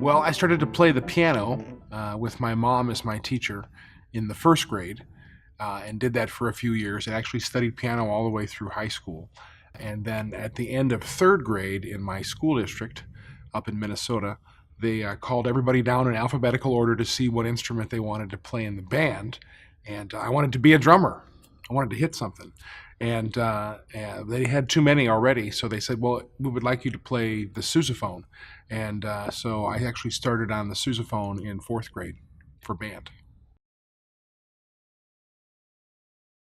Well, I started to play the piano with my mom as my teacher in the first grade, and did that for a few years and actually studied piano all the way through high school. And then at the end of third grade in my school district up in Minnesota, they called everybody down in alphabetical order to see what instrument they wanted to play in the band. And I wanted to be a drummer. I wanted to hit something. And they had too many already, so they said, well, we would like you to play the sousaphone. And so I actually started on the sousaphone in fourth grade for band.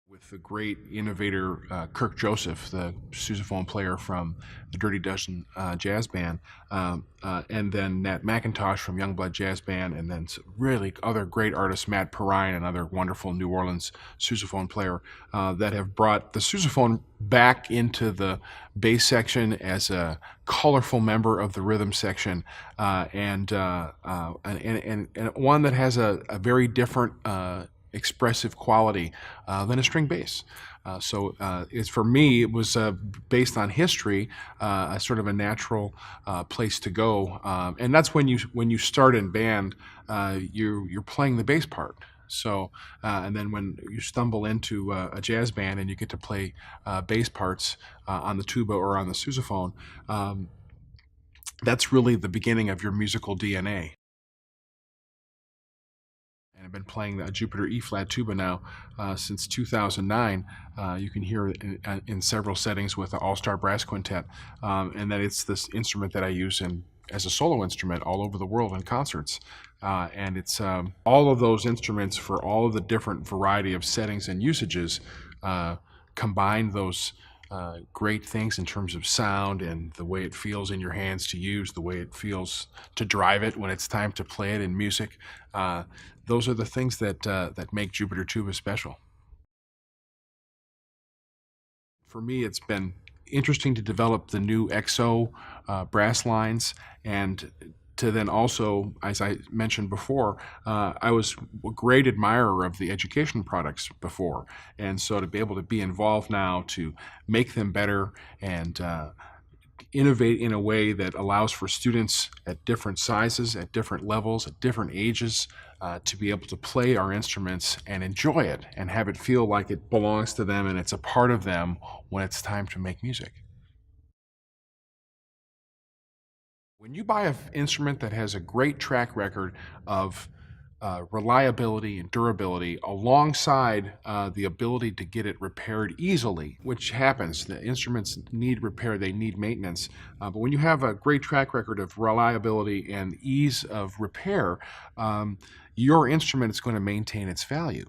With the great innovator Kirk Joseph, the sousaphone player from the Dirty Dozen jazz band, and then Nat McIntosh from Youngblood Jazz Band, and then really other great artists, Matt Perrine, another wonderful New Orleans sousaphone player, that have brought the sousaphone back into the bass section as a colorful member of the rhythm section, and one that has a very different expressive quality than a string bass. It's for me, it was based on history, a sort of a natural place to go, and that's when you start in band, you're playing the bass part. So, and then when you stumble into a jazz band and you get to play bass parts on the tuba or on the sousaphone, that's really the beginning of your musical DNA. And I've been playing a Jupiter E-flat tuba now since 2009. You can hear it in several settings with the All-Star Brass Quintet, and that it's this instrument that I use as a solo instrument all over the world in concerts. And it's all of those instruments for all of the different variety of settings and usages combine those great things in terms of sound and the way it feels in your hands to use, the way it feels to drive it when it's time to play it in music. Those are the things that make Jupiter Tuba special. For me, it's been interesting to develop the new XO brass lines, and to then also, as I mentioned before, I was a great admirer of the education products before. And so to be able to be involved now to make them better and innovate in a way that allows for students at different sizes, at different levels, at different ages, to be able to play our instruments and enjoy it and have it feel like it belongs to them and it's a part of them when it's time to make music. When you buy an instrument that has a great track record of reliability and durability alongside the ability to get it repaired easily, which happens, the instruments need repair, they need maintenance, but when you have a great track record of reliability and ease of repair, your instrument is going to maintain its value.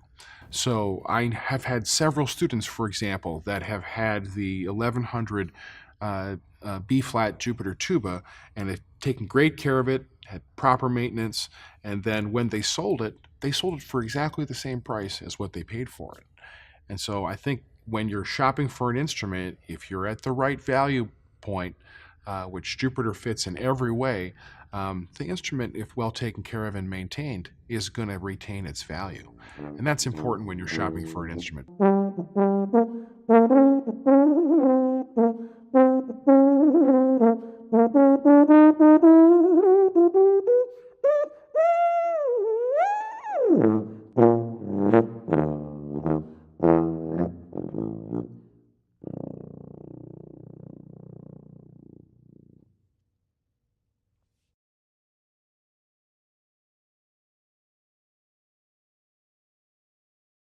So I have had several students, for example, that have had the 1100 B-flat Jupiter tuba and have taken great care of it, had proper maintenance, and then when they sold it for exactly the same price as what they paid for it. And so I think when you're shopping for an instrument, if you're at the right value point, which Jupiter fits in every way, the instrument, if well taken care of and maintained, is going to retain its value. And that's important when you're shopping for an instrument.